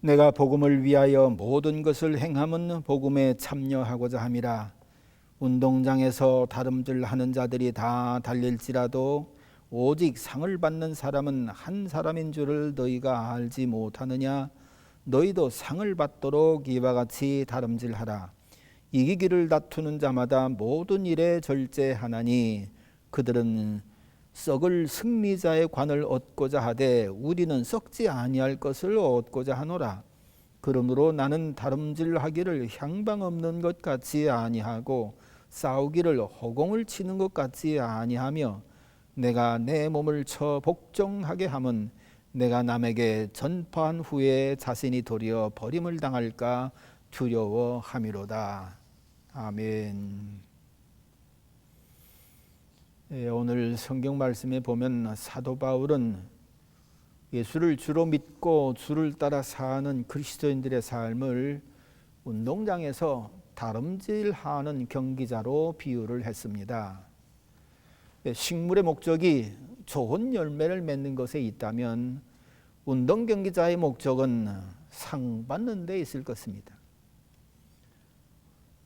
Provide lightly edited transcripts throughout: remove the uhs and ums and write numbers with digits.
내가 복음을 위하여 모든 것을 행함은 복음에 참여하고자 함이라. 운동장에서 다름질하는 자들이 다 달릴지라도 오직 상을 받는 사람은 한 사람인 줄을 너희가 알지 못하느냐? 너희도 상을 받도록 이와 같이 다름질하라. 이기기를 다투는 자마다 모든 일에 절제하나니 그들은 썩을 승리자의 관을 얻고자 하되 우리는 썩지 아니할 것을 얻고자 하노라. 그러므로 나는 다름질하기를 향방 없는 것 같이 아니하고 싸우기를 허공을 치는 것 같이 아니하며 내가 내 몸을 쳐 복종하게 함은 내가 남에게 전파한 후에 자신이 도리어 버림을 당할까 두려워함이로다. 아멘. 오늘 성경 말씀에 보면 사도 바울은 예수를 주로 믿고 주를 따라 사는 그리스도인들의 삶을 운동장에서 다름질하는 경기자로 비유를 했습니다. 식물의 목적이 좋은 열매를 맺는 것에 있다면 운동 경기자의 목적은 상 받는 데 있을 것입니다.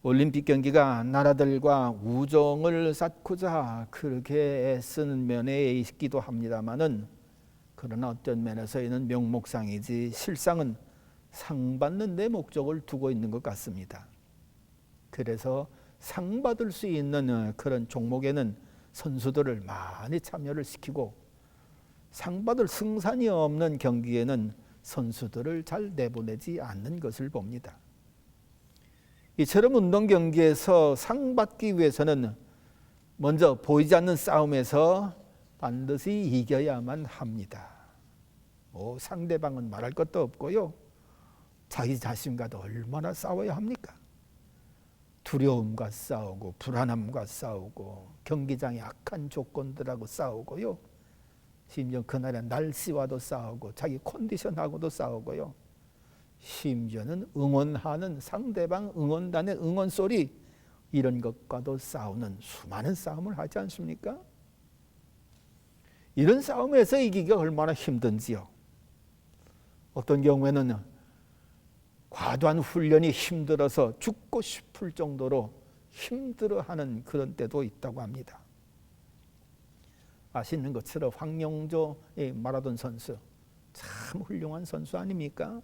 올림픽 경기가 나라들과 우정을 쌓고자 그렇게 애쓰는 면에 있기도 합니다마는 그러나 어떤 면에서는 명목상이지 실상은 상 받는 데 목적을 두고 있는 것 같습니다. 그래서 상 받을 수 있는 그런 종목에는 선수들을 많이 참여를 시키고 상 받을 승산이 없는 경기에는 선수들을 잘 내보내지 않는 것을 봅니다. 이처럼 운동 경기에서 상 받기 위해서는 먼저 보이지 않는 싸움에서 반드시 이겨야만 합니다. 상대방은 말할 것도 없고요. 자기 자신과도 얼마나 싸워야 합니까? 두려움과 싸우고 불안함과 싸우고 경기장의 악한 조건들하고 싸우고요. 심지어 그날의 날씨와도 싸우고 자기 컨디션하고도 싸우고요. 심지어는 응원하는 상대방 응원단의 응원 소리 이런 것과도 싸우는 수많은 싸움을 하지 않습니까? 이런 싸움에서 이기기가 얼마나 힘든지요. 어떤 경우에는 과도한 훈련이 힘들어서 죽고 싶을 정도로 힘들어하는 그런 때도 있다고 합니다. 아시는 것처럼 황영조의 마라톤 선수 참 훌륭한 선수 아닙니까?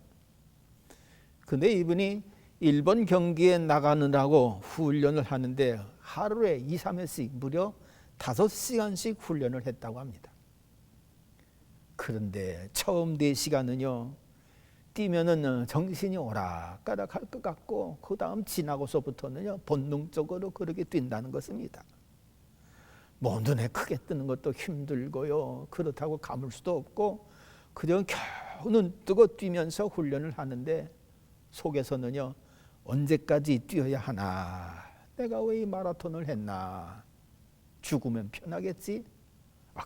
근데 이분이 일본 경기에 나가느라고 훈련을 하는데 하루에 2, 3회씩 무려 5시간씩 훈련을 했다고 합니다. 그런데 처음 4시간은요 뛰면은 정신이 오락가락할 것 같고 그 다음 지나고서부터는요 본능적으로 그렇게 뛴다는 것입니다. 뭐 눈에 크게 뜨는 것도 힘들고요. 그렇다고 감을 수도 없고 그냥 겨우 눈 뜨고 뛰면서 훈련을 하는데 속에서는요 언제까지 뛰어야 하나, 내가 왜 이 마라톤을 했나, 죽으면 편하겠지,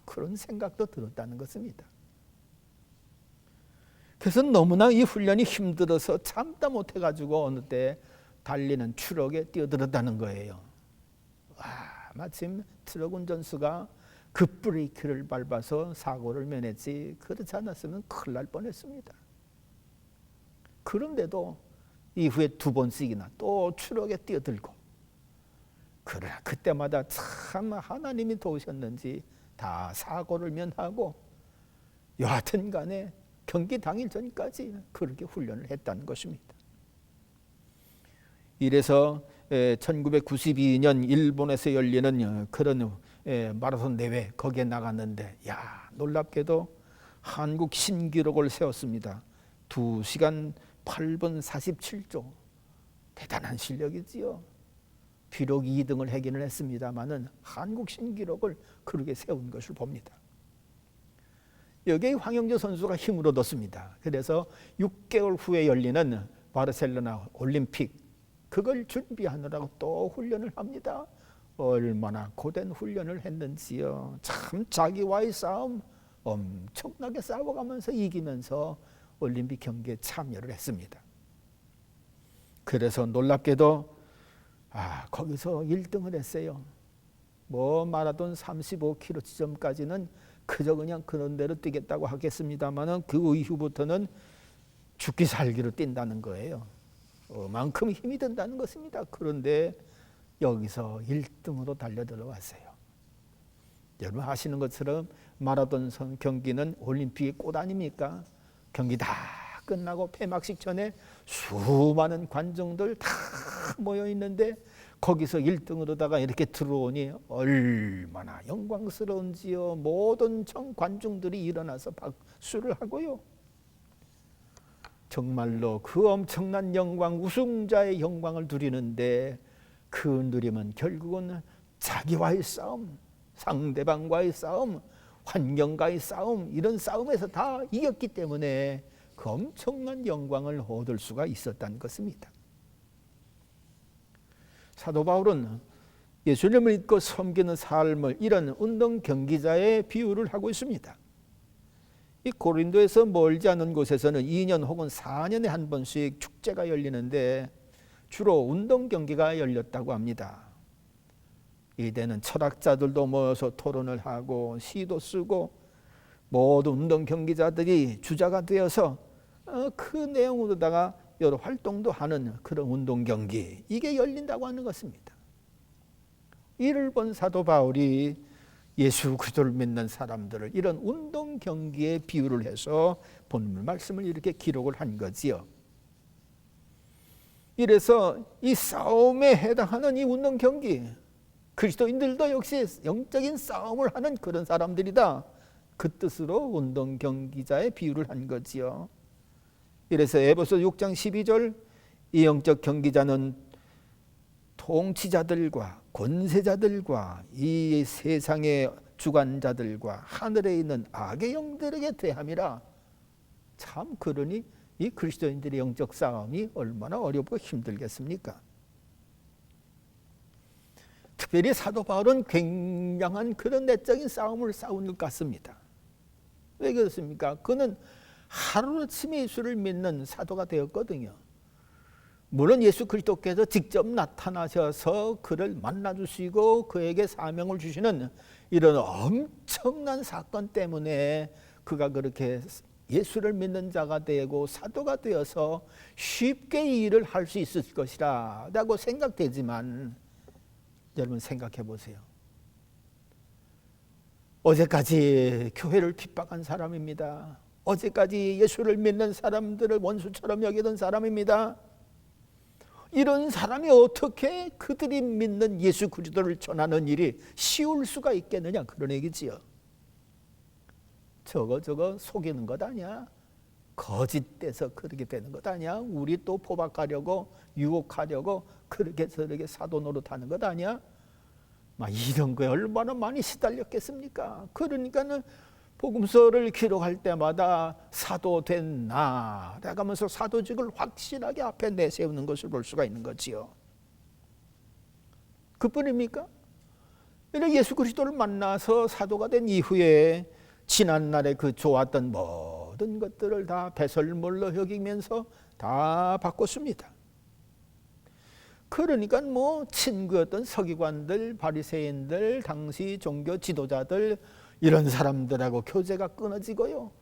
그런 생각도 들었다는 것입니다. 그래서 너무나 이 훈련이 힘들어서 참다 못해가지고 어느 때 달리는 트럭에 뛰어들었다는 거예요. 마침 트럭 운전수가 급브레이크를 밟아서 사고를 면했지 그렇지 않았으면 큰일 날 뻔했습니다. 그런데도 이후에 2번씩이나 또 트럭에 뛰어들고, 그러나 그때마다 참 하나님이 도우셨는지 다 사고를 면하고 여하튼 간에 경기 당일 전까지 그렇게 훈련을 했다는 것입니다. 이래서 1992년 일본에서 열리는 그런 마라톤 대회 거기에 나갔는데 놀랍게도 한국 신기록을 세웠습니다. 2시간 8분 47초. 대단한 실력이지요. 비록 2등을 하기는 했습니다마는 한국 신기록을 그렇게 세운 것을 봅니다. 여기에 황영조 선수가 힘을 얻었습니다. 그래서 6개월 후에 열리는 바르셀로나 올림픽 그걸 준비하느라고 또 훈련을 합니다. 얼마나 고된 훈련을 했는지요. 참 자기와의 싸움 엄청나게 싸워가면서 이기면서 올림픽 경기에 참여를 했습니다. 그래서 놀랍게도 거기서 1등을 했어요. 마라톤 35km 지점까지는 그저 그냥 그런 대로 뛰겠다고 하겠습니다만은 그 이후부터는 죽기 살기로 뛴다는 거예요. 만큼 힘이 든다는 것입니다. 그런데 여기서 1등으로 달려 들어왔어요. 여러분 아시는 것처럼 마라톤 경기는 올림픽의 꽃 아닙니까? 경기 다 끝나고 폐막식 전에 수많은 관중들 다 모여 있는데 거기서 1등으로다가 이렇게 들어오니 얼마나 영광스러운지요. 모든 관중들이 일어나서 박수를 하고요. 정말로 그 엄청난 영광, 우승자의 영광을 누리는데 그 누림은 결국은 자기와의 싸움, 상대방과의 싸움, 환경과의 싸움, 이런 싸움에서 다 이겼기 때문에 그 엄청난 영광을 얻을 수가 있었다는 것입니다. 사도 바울은 예수님을 믿고 섬기는 삶을 이런 운동 경기자의 비유를 하고 있습니다. 이 고린도에서 멀지 않은 곳에서는 2년 혹은 4년에 한 번씩 축제가 열리는데 주로 운동 경기가 열렸다고 합니다. 이때는 철학자들도 모여서 토론을 하고 시도 쓰고 모든 운동 경기자들이 주자가 되어서 그 내용으로다가 여러 활동도 하는 그런 운동 경기, 이게 열린다고 하는 것입니다. 이를 본 사도 바울이 예수 그리스도를 믿는 사람들을 이런 운동 경기에 비유를 해서 본문 말씀을 이렇게 기록을 한 거지요. 이래서 이 싸움에 해당하는 이 운동 경기, 그리스도인들도 역시 영적인 싸움을 하는 그런 사람들이다, 그 뜻으로 운동 경기자의 비유를 한 거지요. 이래서 에베소 6장 12절, 이 영적 경기자는 통치자들과 권세자들과 이 세상의 주관자들과 하늘에 있는 악의 영들에게 대함이라. 참 그러니 이 그리스도인들의 영적 싸움이 얼마나 어렵고 힘들겠습니까? 특별히 사도 바울은 굉장한 그런 내적인 싸움을 싸운 것 같습니다. 왜 그렇습니까? 그는 하루아침에 예수를 믿는 사도가 되었거든요. 물론 예수 그리스도께서 직접 나타나셔서 그를 만나주시고 그에게 사명을 주시는 이런 엄청난 사건 때문에 그가 그렇게 예수를 믿는 자가 되고 사도가 되어서 쉽게 이 일을 할 수 있을 것이라 라고 생각되지만, 여러분 생각해 보세요. 어제까지 교회를 핍박한 사람입니다. 어제까지 예수를 믿는 사람들을 원수처럼 여기던 사람입니다. 이런 사람이 어떻게 그들이 믿는 예수 그리스도를 전하는 일이 쉬울 수가 있겠느냐, 그런 얘기지요. 저거 속이는 것 아니야? 거짓돼서 그렇게 되는 것 아니야? 우리 또 포박하려고 유혹하려고 그렇게 저렇게 사도 노릇하는 것 아니야? 막 이런 거에 얼마나 많이 시달렸겠습니까? 그러니까는 복음서를 기록할 때마다 사도 된 나 라면서 사도직을 확실하게 앞에 내세우는 것을 볼 수가 있는 거지요. 그뿐입니까? 예수 그리스도를 만나서 사도가 된 이후에 지난날에 그 좋았던 모든 것들을 다 배설물로 여기면서 다 바꿨습니다. 그러니까 친구였던 서기관들, 바리새인들, 당시 종교 지도자들, 이런 사람들하고 교제가 끊어지고요.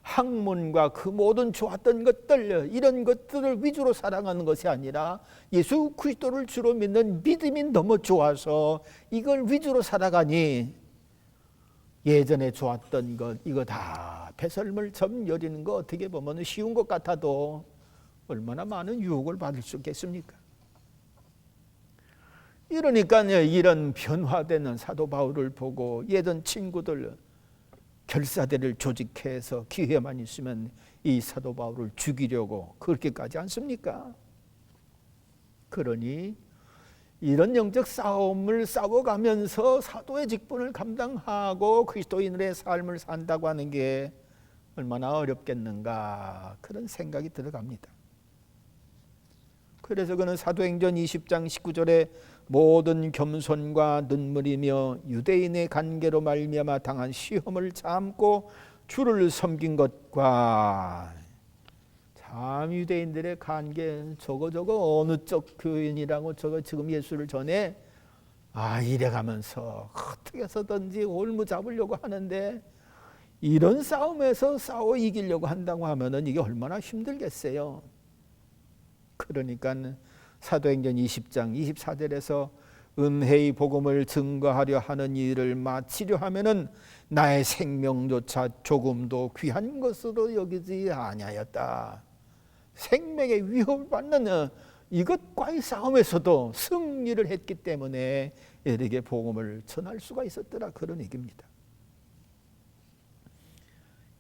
학문과 그 모든 좋았던 것들, 이런 것들을 위주로 살아가는 것이 아니라 예수 그리스도를 주로 믿는 믿음이 너무 좋아서 이걸 위주로 살아가니 예전에 좋았던 것, 이거 다 배설물 점 여리는 거 어떻게 보면 쉬운 것 같아도 얼마나 많은 유혹을 받을 수 있겠습니까? 이러니까 이런 변화되는 사도 바울을 보고 예전 친구들 결사대를 조직해서 기회만 있으면 이 사도 바울을 죽이려고 그렇게까지 않습니까? 그러니 이런 영적 싸움을 싸워가면서 사도의 직분을 감당하고 그리스도인의 삶을 산다고 하는 게 얼마나 어렵겠는가, 그런 생각이 들어갑니다. 그래서 그는 사도행전 20장 19절에 모든 겸손과 눈물이며 유대인의 간계로 말미암아 당한 시험을 참고 주를 섬긴 것과, 참 유대인들의 간계, 저거 어느 쪽 교인이라고 저거 지금 예수를 전해 이래가면서 어떻게 해서든지 올무 잡으려고 하는데 이런 싸움에서 싸워 이기려고 한다고 하면은 이게 얼마나 힘들겠어요. 그러니까 사도행전 20장 24절에서 은혜의 복음을 증거하려 하는 일을 마치려 하면은 나의 생명조차 조금도 귀한 것으로 여기지 아니하였다. 생명의 위협을 받는 이것과의 싸움에서도 승리를 했기 때문에 에릭의 복음을 전할 수가 있었더라, 그런 얘기입니다.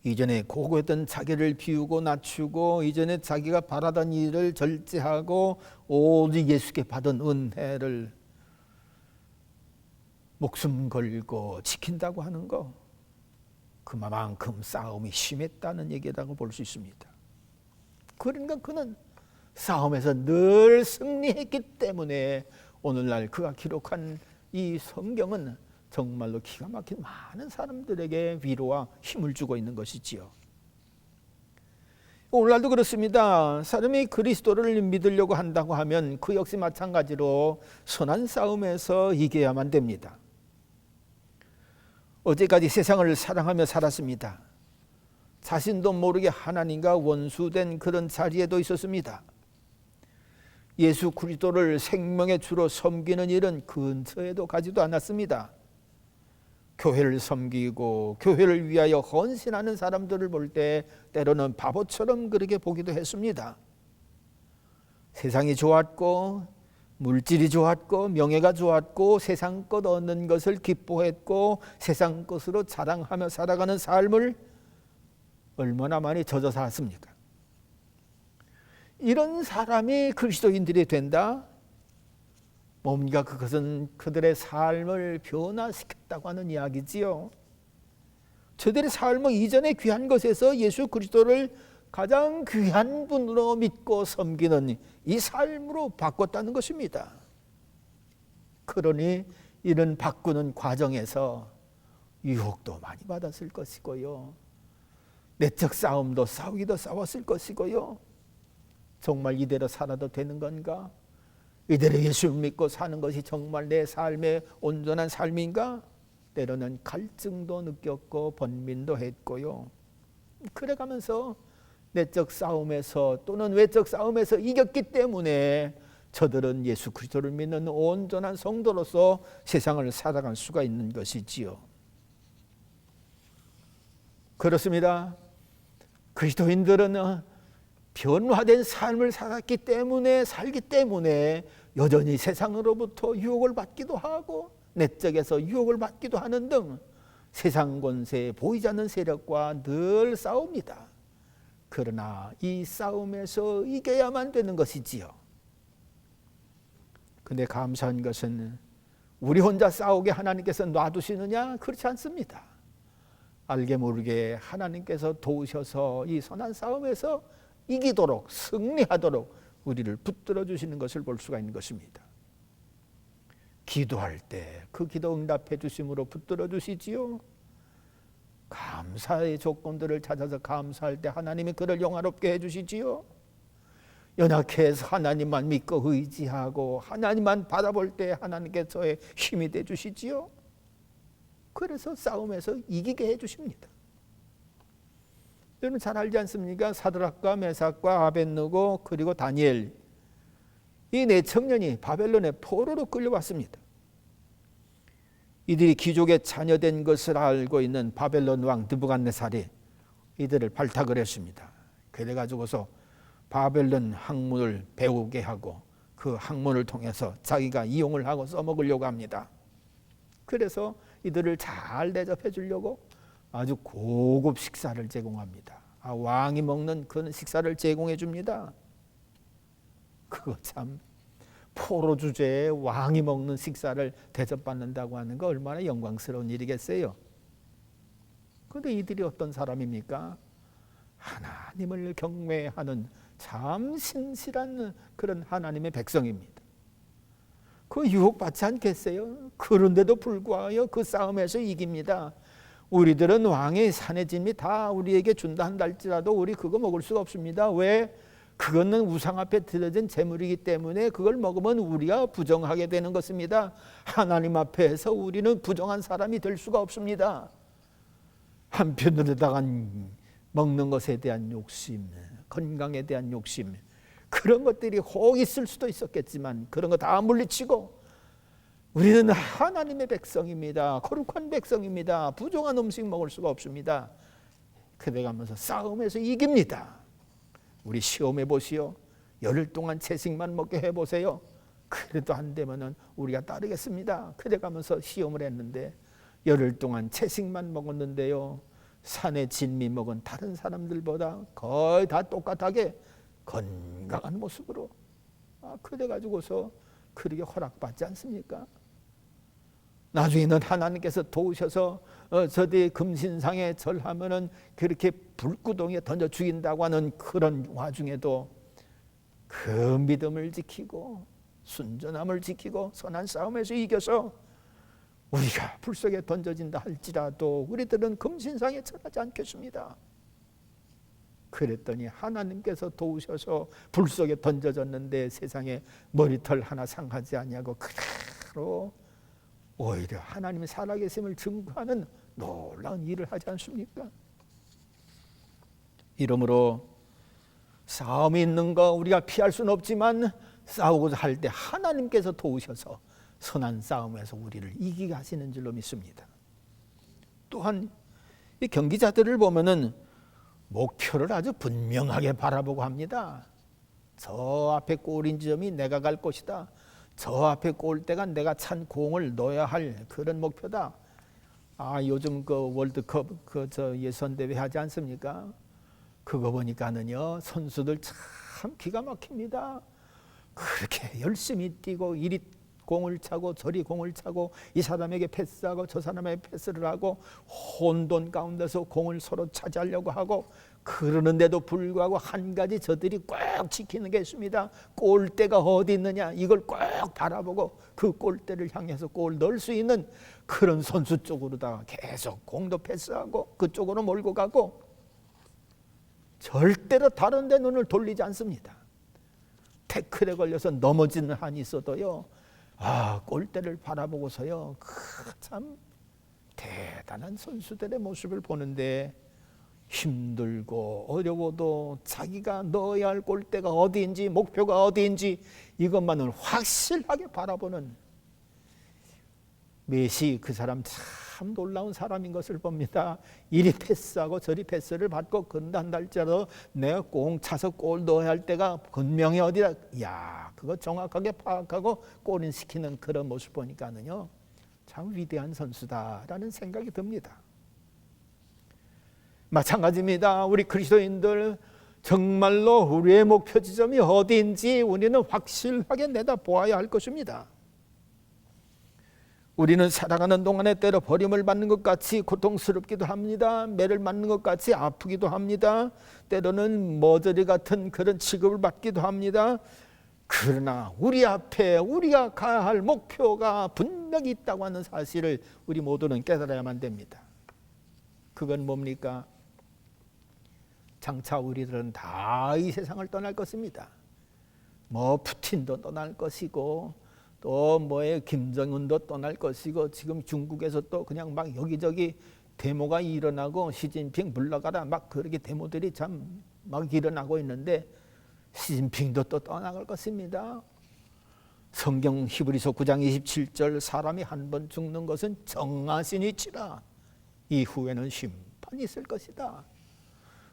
이전에 고고했던 자기를 비우고 낮추고 이전에 자기가 바라던 일을 절제하고 오직 예수께 받은 은혜를 목숨 걸고 지킨다고 하는 거, 그만큼 싸움이 심했다는 얘기라고 볼 수 있습니다. 그러니까 그는 싸움에서 늘 승리했기 때문에 오늘날 그가 기록한 이 성경은 정말로 기가 막힌 많은 사람들에게 위로와 힘을 주고 있는 것이지요. 오늘날도 그렇습니다. 사람이 그리스도를 믿으려고 한다고 하면 그 역시 마찬가지로 선한 싸움에서 이겨야만 됩니다. 어제까지 세상을 사랑하며 살았습니다. 자신도 모르게 하나님과 원수된 그런 자리에도 있었습니다. 예수 그리스도를 생명의 주로 섬기는 일은 근처에도 가지도 않았습니다. 교회를 섬기고 교회를 위하여 헌신하는 사람들을 볼 때 때로는 바보처럼 그렇게 보기도 했습니다. 세상이 좋았고 물질이 좋았고 명예가 좋았고 세상 것 얻는 것을 기뻐했고 세상 것으로 자랑하며 살아가는 삶을 얼마나 많이 젖어 살았습니까? 이런 사람이 그리스도인들이 된다? 뭔가 그것은 그들의 삶을 변화시켰다고 하는 이야기지요. 저들의 삶은 이전에 귀한 것에서 예수 그리스도를 가장 귀한 분으로 믿고 섬기는 이 삶으로 바꿨다는 것입니다. 그러니 이런 바꾸는 과정에서 유혹도 많이 받았을 것이고요. 내적 싸움도 싸우기도 싸웠을 것이고요. 정말 이대로 살아도 되는 건가? 이대로 예수를 믿고 사는 것이 정말 내 삶의 온전한 삶인가? 때로는 갈증도 느꼈고 번민도 했고요. 그래가면서 내적 싸움에서 또는 외적 싸움에서 이겼기 때문에 저들은 예수 그리스도를 믿는 온전한 성도로서 세상을 살아갈 수가 있는 것이지요. 그렇습니다. 그리스도인들은 변화된 삶을 살기 때문에 여전히 세상으로부터 유혹을 받기도 하고 내적에서 유혹을 받기도 하는 등 세상 권세에 보이지 않는 세력과 늘 싸웁니다. 그러나 이 싸움에서 이겨야만 되는 것이지요. 근데 감사한 것은 우리 혼자 싸우게 하나님께서 놔두시느냐? 그렇지 않습니다. 알게 모르게 하나님께서 도우셔서 이 선한 싸움에서 이기도록 승리하도록 우리를 붙들어 주시는 것을 볼 수가 있는 것입니다. 기도할 때 그 기도 응답해 주심으로 붙들어 주시지요. 감사의 조건들을 찾아서 감사할 때 하나님이 그를 영화롭게 해주시지요. 연약해서 하나님만 믿고 의지하고 하나님만 바라볼 때 하나님께 저의 힘이 되주시지요. 그래서 싸움에서 이기게 해주십니다. 여러분 잘 알지 않습니까? 사드락과 메삭과 아벳느고 그리고 다니엘, 이 네 청년이 바벨론의 포로로 끌려왔습니다. 이들이 귀족의 자녀된 것을 알고 있는 바벨론 왕 느부갓네살이 이들을 발탁을 했습니다. 그래가지고서 바벨론 학문을 배우게 하고 그 학문을 통해서 자기가 이용을 하고 써먹으려고 합니다. 그래서 이들을 잘 대접해 주려고 아주 고급 식사를 제공합니다. 왕이 먹는 그런 식사를 제공해 줍니다. 그거 참, 포로 주제에 왕이 먹는 식사를 대접받는다고 하는 거 얼마나 영광스러운 일이겠어요. 그런데 이들이 어떤 사람입니까? 하나님을 경외하는 참 신실한 그런 하나님의 백성입니다. 그 유혹받지 않겠어요? 그런데도 불구하여 그 싸움에서 이깁니다. 우리들은 왕의 산의 진미 다 우리에게 준다 한달지라도 우리 그거 먹을 수가 없습니다. 왜? 그거는 우상 앞에 드려진 제물이기 때문에 그걸 먹으면 우리가 부정하게 되는 것입니다. 하나님 앞에서 우리는 부정한 사람이 될 수가 없습니다. 한편으로다간 먹는 것에 대한 욕심, 건강에 대한 욕심, 그런 것들이 혹 있을 수도 있었겠지만 그런 거 다 물리치고 우리는 하나님의 백성입니다. 거룩한 백성입니다. 부정한 음식 먹을 수가 없습니다. 그래가면서 싸움에서 이깁니다. 우리 시험해 보시오. 열흘 동안 채식만 먹게 해보세요. 그래도 안 되면은 우리가 따르겠습니다. 그래가면서 시험을 했는데 열흘 동안 채식만 먹었는데요, 산의 진미 먹은 다른 사람들보다 거의 다 똑같하게 건강한 모습으로 그래가지고서 그렇게 허락받지 않습니까? 나중에는 하나님께서 도우셔서 저들이 금신상에 절하면은 그렇게 불구덩이에 던져 죽인다고 하는 그런 와중에도 그 믿음을 지키고 순전함을 지키고 선한 싸움에서 이겨서 우리가 불 속에 던져진다 할지라도 우리들은 금신상에 절하지 않겠습니다. 그랬더니 하나님께서 도우셔서 불 속에 던져졌는데 세상에 머리털 하나 상하지 아니하고 그대로 오히려 하나님의 살아계심을 증거하는 놀라운 일을 하지 않습니까? 이러므로 싸움이 있는 거 우리가 피할 수는 없지만 싸우고자 할 때 하나님께서 도우셔서 선한 싸움에서 우리를 이기게 하시는 줄로 믿습니다. 또한 이 경기자들을 보면은 목표를 아주 분명하게 바라보고 합니다. 저 앞에 골인 지점이 내가 갈 곳이다. 저 앞에 골대가 내가 찬 공을 넣어야 할 그런 목표다. 요즘 그 월드컵 저 예선 대회 하지 않습니까? 그거 보니까는요, 선수들 참 기가 막힙니다. 그렇게 열심히 뛰고 이리 공을 차고 저리 공을 차고 이 사람에게 패스하고 저 사람에게 패스를 하고 혼돈 가운데서 공을 서로 차지하려고 하고 그러는데도 불구하고 한 가지 저들이 꼭 지키는 게 있습니다. 골대가 어디 있느냐 이걸 꼭 바라보고 그 골대를 향해서 골 넣을 수 있는 그런 선수 쪽으로다가 계속 공도 패스하고 그쪽으로 몰고 가고 절대로 다른 데 눈을 돌리지 않습니다. 태클에 걸려서 넘어지는 한이 있어도요, 골대를 바라보고서요, 참 대단한 선수들의 모습을 보는데 힘들고 어려워도 자기가 넣어야 할 골대가 어디인지 목표가 어디인지 이것만을 확실하게 바라보는 메시, 그 사람 참 놀라운 사람인 것을 봅니다. 이리 패스하고 저리 패스를 받고 그런다 한다 할지라도 내가 공 차서 골 넣어야 할 때가 분명히 어디다, 그거 정확하게 파악하고 골인시키는 그런 모습 보니까는요, 참 위대한 선수다라는 생각이 듭니다. 마찬가지입니다. 우리 그리스도인들 정말로 우리의 목표 지점이 어디인지 우리는 확실하게 내다보아야 할 것입니다. 우리는 살아가는 동안에 때로 버림을 받는 것 같이 고통스럽기도 합니다. 매를 맞는 것 같이 아프기도 합니다. 때로는 머저리 같은 그런 취급을 받기도 합니다. 그러나 우리 앞에 우리가 가야 할 목표가 분명히 있다고 하는 사실을 우리 모두는 깨달아야만 됩니다. 그건 뭡니까? 장차 우리들은 다 이 세상을 떠날 것입니다. 푸틴도 떠날 것이고 또 김정은도 떠날 것이고 지금 중국에서 또 그냥 막 여기저기 데모가 일어나고 시진핑 물러가라 막 그렇게 데모들이 참 막 일어나고 있는데 시진핑도 또 떠나갈 것입니다. 성경 히브리서 9장 27절 사람이 한 번 죽는 것은 정하신 이치라 이후에는 심판이 있을 것이다.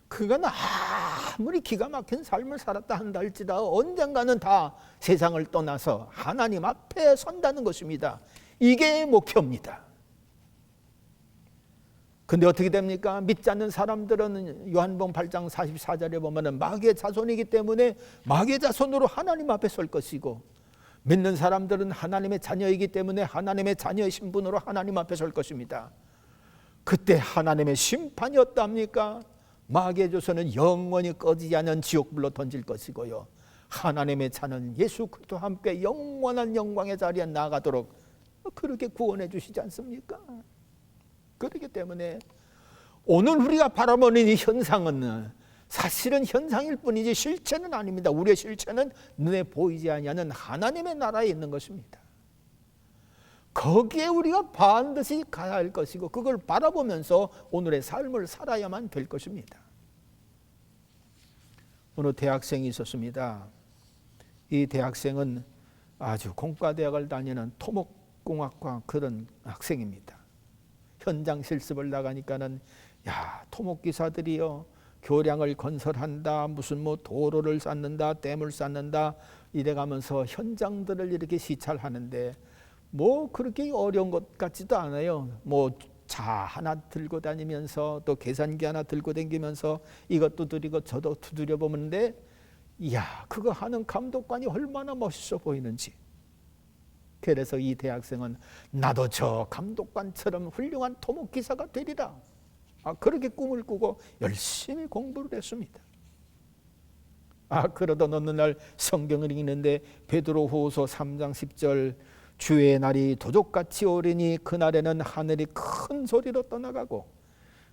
그건 아무리 기가 막힌 삶을 살았다 한다 할지라도 언젠가는 다 세상을 떠나서 하나님 앞에 선다는 것입니다. 이게 목표입니다. 근데 어떻게 됩니까? 믿지 않는 사람들은 요한복음 8장 44절에 보면은 마귀의 자손이기 때문에 마귀의 자손으로 하나님 앞에 설 것이고, 믿는 사람들은 하나님의 자녀이기 때문에 하나님의 자녀의 신분으로 하나님 앞에 설 것입니다. 그때 하나님의 심판이 어떠합니까? 마귀의 조선은 영원히 꺼지지 않는 지옥불로 던질 것이고요, 하나님의 자는 예수 그리스도와 함께 영원한 영광의 자리에 나가도록 그렇게 구원해 주시지 않습니까? 그렇기 때문에 오늘 우리가 바라보는 이 현상은 사실은 현상일 뿐이지 실체는 아닙니다. 우리의 실체는 눈에 보이지 아니하는 하나님의 나라에 있는 것입니다. 거기에 우리가 반드시 가야 할 것이고 그걸 바라보면서 오늘의 삶을 살아야만 될 것입니다. 어느 대학생이 있었습니다. 이 대학생은 아주 공과대학을 다니는 토목공학과 그런 학생입니다. 현장 실습을 나가니까는 야, 토목기사들이요 교량을 건설한다, 무슨 뭐 도로를 쌓는다, 댐을 쌓는다 이래가면서 현장들을 이렇게 시찰하는데 뭐 그렇게 어려운 것 같지도 않아요. 뭐 자 하나 들고 다니면서 또 계산기 하나 들고 다니면서 이것도 두드리고 저도 두드려 보는데 이야, 그거 하는 감독관이 얼마나 멋있어 보이는지. 그래서 이 대학생은 나도 저 감독관처럼 훌륭한 토목기사가 되리라. 그렇게 꿈을 꾸고 열심히 공부를 했습니다. 그러던 어느 날 성경을 읽는데 베드로후서 3장 10절 주의 날이 도적같이 오리니 그날에는 하늘이 큰 소리로 떠나가고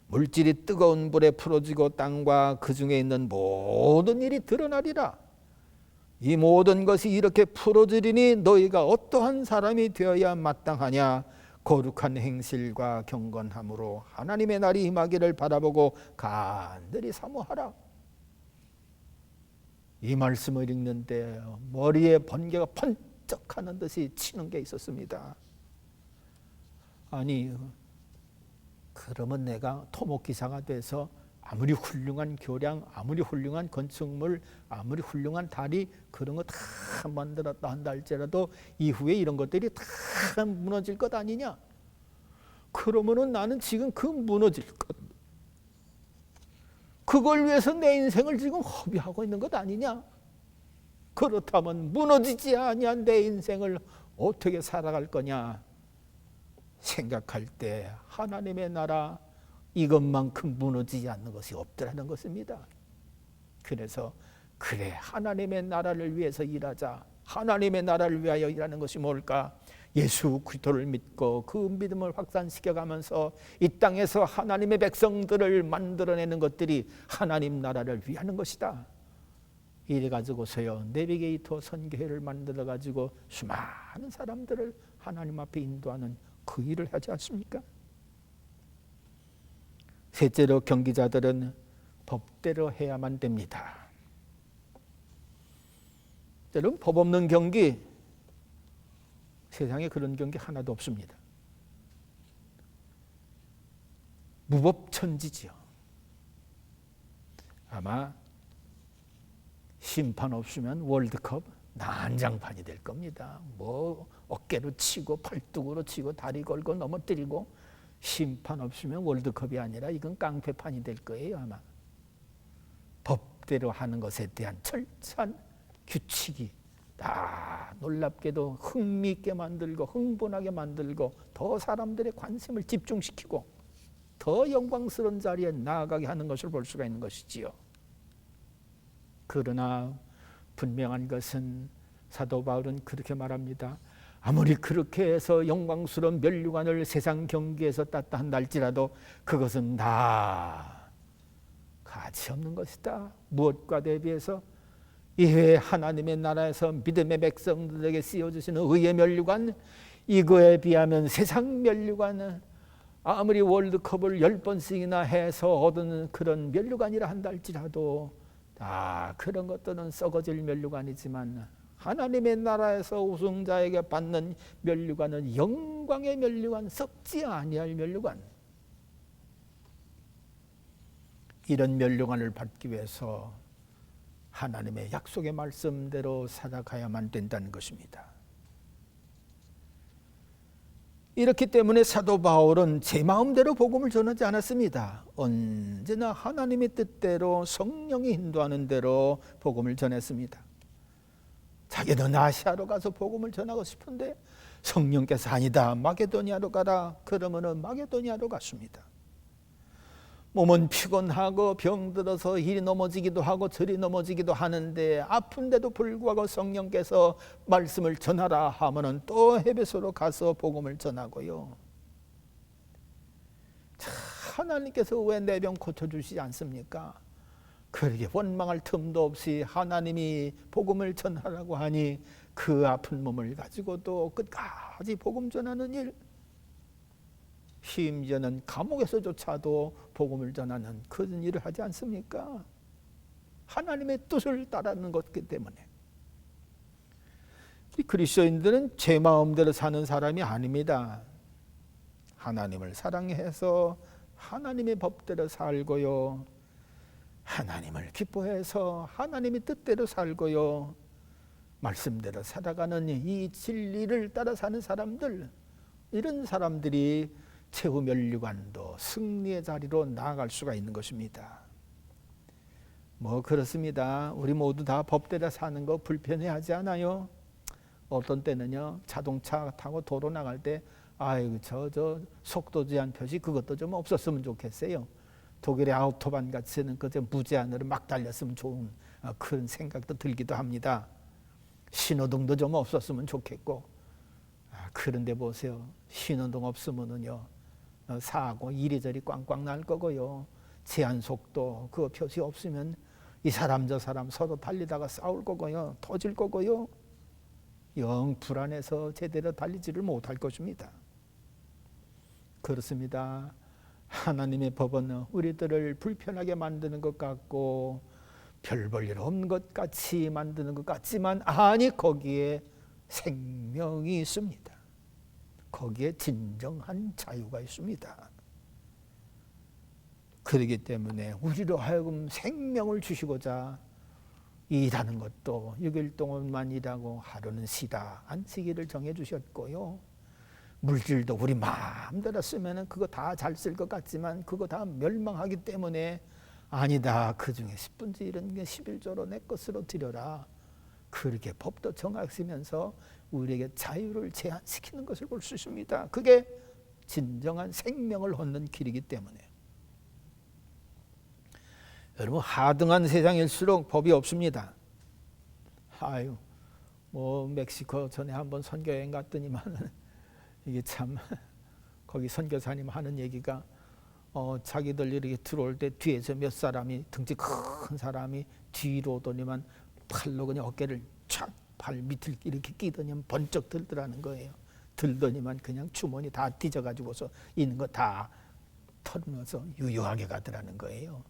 물질이 뜨거운 불에 풀어지고 땅과 그 중에 있는 모든 일이 드러나리라. 이 모든 것이 이렇게 풀어지리니 너희가 어떠한 사람이 되어야 마땅하냐. 거룩한 행실과 경건함으로 하나님의 날이 임하기를 바라보고 간절히 사모하라. 이 말씀을 읽는데 머리에 번개가 번쩍하는 듯이 치는 게 있었습니다. 아니, 그러면 내가 토목기사가 돼서 아무리 훌륭한 교량, 아무리 훌륭한 건축물, 아무리 훌륭한 다리 그런 거 다 만들었다 한다 할지라도 이후에 이런 것들이 다 무너질 것 아니냐? 그러면은 나는 지금 그 무너질 것, 그걸 위해서 내 인생을 지금 허비하고 있는 것 아니냐? 그렇다면 무너지지 아니한 내 인생을 어떻게 살아갈 거냐 생각할 때 하나님의 나라 이것만큼 무너지지 않는 것이 없더라는 것입니다. 그래서 그래, 하나님의 나라를 위해서 일하자. 하나님의 나라를 위하여 일하는 것이 뭘까? 예수 그리스도를 믿고 그 믿음을 확산시켜가면서 이 땅에서 하나님의 백성들을 만들어내는 것들이 하나님 나라를 위하는 것이다. 이래가지고서요 내비게이터 선교회를 만들어가지고 수많은 사람들을 하나님 앞에 인도하는 그 일을 하지 않습니까? 셋째로 경기자들은 법대로 해야만 됩니다. 여러분, 법 없는 경기, 세상에 그런 경기 하나도 없습니다. 무법천지지요. 아마 심판 없으면 월드컵 난장판이 될 겁니다. 뭐 어깨로 치고 팔뚝으로 치고 다리 걸고 넘어뜨리고 심판 없으면 월드컵이 아니라 이건 깡패판이 될 거예요. 아마 법대로 하는 것에 대한 철저한 규칙이 놀랍게도 흥미있게 만들고 흥분하게 만들고 더 사람들의 관심을 집중시키고 더 영광스러운 자리에 나아가게 하는 것을 볼 수가 있는 것이지요. 그러나 분명한 것은 사도 바울은 그렇게 말합니다. 아무리 그렇게 해서 영광스러운 면류관을 세상 경기에서 땄다 한다 할지라도 그것은 다 가치 없는 것이다. 무엇과 대비해서 이외에 하나님의 나라에서 믿음의 백성들에게 씌워주시는 의의 면류관, 이거에 비하면 세상 면류관은 아무리 월드컵을 10번씩이나 해서 얻는 그런 면류관이라 한다 할지라도 그런 것들은 썩어질 면류관이지만 하나님의 나라에서 우승자에게 받는 면류관은 영광의 면류관, 썩지 아니할 면류관. 이런 면류관을 받기 위해서 하나님의 약속의 말씀대로 살아가야만 된다는 것입니다. 이렇기 때문에 사도 바울은 제 마음대로 복음을 전하지 않았습니다. 언제나 하나님의 뜻대로 성령이 인도하는 대로 복음을 전했습니다. 자기는 아시아로 가서 복음을 전하고 싶은데 성령께서 아니다, 마게도니아로 가라. 그러면은 마게도니아로 갔습니다. 몸은 피곤하고 병들어서 이리 넘어지기도 하고 저리 넘어지기도 하는데 아픈데도 불구하고 성령께서 말씀을 전하라 하면은 또 에베소로 가서 복음을 전하고요. 하나님께서 왜 내 병 고쳐주시지 않습니까? 그렇게 원망할 틈도 없이 하나님이 복음을 전하라고 하니 그 아픈 몸을 가지고도 끝까지 복음 전하는 일, 심지어는 감옥에서조차도 복음을 전하는 그런 일을 하지 않습니까? 하나님의 뜻을 따르는 것이기 때문에. 이 그리스도인들은 제 마음대로 사는 사람이 아닙니다. 하나님을 사랑해서 하나님의 법대로 살고요, 하나님을 기뻐해서 하나님의 뜻대로 살고요, 말씀대로 살아가는 이 진리를 따라 사는 사람들, 이런 사람들이 최후 면류관도 승리의 자리로 나아갈 수가 있는 것입니다. 뭐 그렇습니다. 우리 모두 다 법대로 사는 거 불편해하지 않아요? 어떤 때는요, 자동차 타고 도로 나갈 때 아이고 저 속도 제한 표시 그것도 좀 없었으면 좋겠어요. 독일의 아우토반 같이는 그저 무제한으로 막 달렸으면 좋은 그런 생각도 들기도 합니다. 신호등도 좀 없었으면 좋겠고. 그런데 보세요, 신호등 없으면은요, 사고 이리저리 꽝꽝 날 거고요, 제한 속도 그 표시 없으면 이 사람 저 사람 서로 달리다가 싸울 거고요, 터질 거고요, 영 불안해서 제대로 달리지를 못할 것입니다. 그렇습니다. 하나님의 법은 우리들을 불편하게 만드는 것 같고 별 볼 일 없는 것 같이 만드는 것 같지만, 아니, 거기에 생명이 있습니다. 거기에 진정한 자유가 있습니다. 그렇기 때문에 우리로 하여금 생명을 주시고자 일하는 것도 6일 동안만 일하고 하루는 쉬라, 안식일을 정해주셨고요, 물질도 우리 마음대로 쓰면 그거 다 잘 쓸 것 같지만 그거 다 멸망하기 때문에 아니다, 그 중에 10분의 1은 11조로 내 것으로 드려라, 그렇게 법도 정하시면서 우리에게 자유를 제한시키는 것을 볼 수 있습니다. 그게 진정한 생명을 얻는 길이기 때문에. 여러분, 하등한 세상일수록 법이 없습니다. 아유, 뭐 멕시코 전에 한번 선교여행 갔더니만 이게 참, 거기 선교사님 하는 얘기가 자기들 이렇게 들어올 때 뒤에서 몇 사람이, 등치 큰 사람이 뒤로 오더니만 팔로 그냥 어깨를 촥, 발 밑을 이렇게 끼더니만 번쩍 들더라는 거예요. 들더니만 그냥 주머니 다 뒤져가지고서 있는 거 다 털면서 유유하게 가더라는 거예요.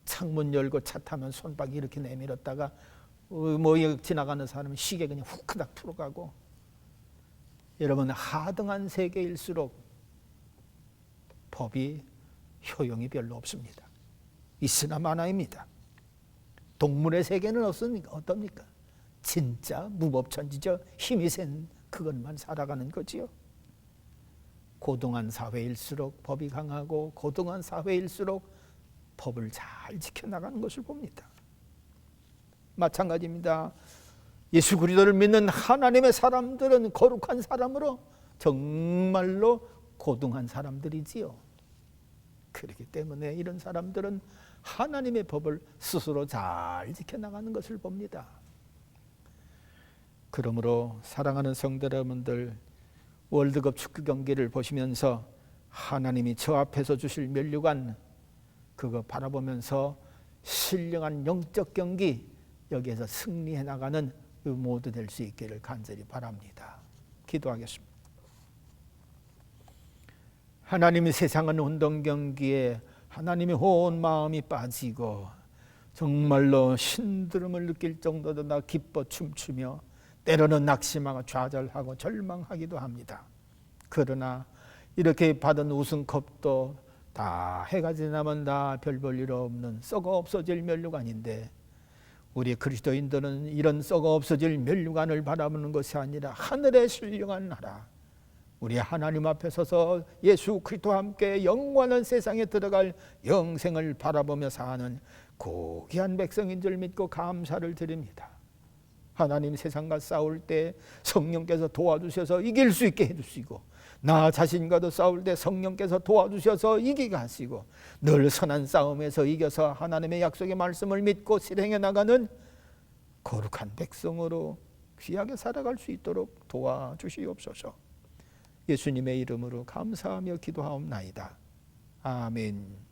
창문 열고 차 타면 손바닥 이렇게 내밀었다가 뭐 지나가는 사람은 시계 그냥 후크닥 풀어가고. 여러분, 하등한 세계일수록 법이 효용이 별로 없습니다. 있으나 마나입니다. 동물의 세계는 어떻습니까? 진짜 무법천지죠. 힘이 센 그것만 살아가는 거지요. 고등한 사회일수록 법이 강하고 고등한 사회일수록 법을 잘 지켜나가는 것을 봅니다. 마찬가지입니다. 예수 그리스도를 믿는 하나님의 사람들은 거룩한 사람으로 정말로 고등한 사람들이지요. 그렇기 때문에 이런 사람들은 하나님의 법을 스스로 잘 지켜나가는 것을 봅니다. 그러므로 사랑하는 성도 여러분들, 월드컵 축구 경기를 보시면서 하나님이 저 앞에서 주실 면류관 그거 바라보면서 신령한 영적 경기, 여기에서 승리해 나가는 모두 될 수 있기를 간절히 바랍니다. 기도하겠습니다. 하나님이 세상은 운동 경기에 하나님의 온 마음이 빠지고 정말로 신드름을 느낄 정도로 나 기뻐 춤추며 때로는 낙심하고 좌절하고 절망하기도 합니다. 그러나 이렇게 받은 우승컵도 다 해가 지나면 다 별 볼 일 없는 썩어 없어질 면류관인데, 우리 그리스도인들은 이런 썩어 없어질 면류관을 바라보는 것이 아니라 하늘의 신령한 나라, 우리 하나님 앞에 서서 예수 그리스도와 함께 영원한 세상에 들어갈 영생을 바라보며 사는 고귀한 백성인 줄 믿고 감사를 드립니다. 하나님, 세상과 싸울 때 성령께서 도와주셔서 이길 수 있게 해주시고, 나 자신과도 싸울 때 성령께서 도와주셔서 이기게 하시고, 늘 선한 싸움에서 이겨서 하나님의 약속의 말씀을 믿고 실행해 나가는 거룩한 백성으로 귀하게 살아갈 수 있도록 도와주시옵소서. 예수님의 이름으로 감사하며 기도하옵나이다. 아멘.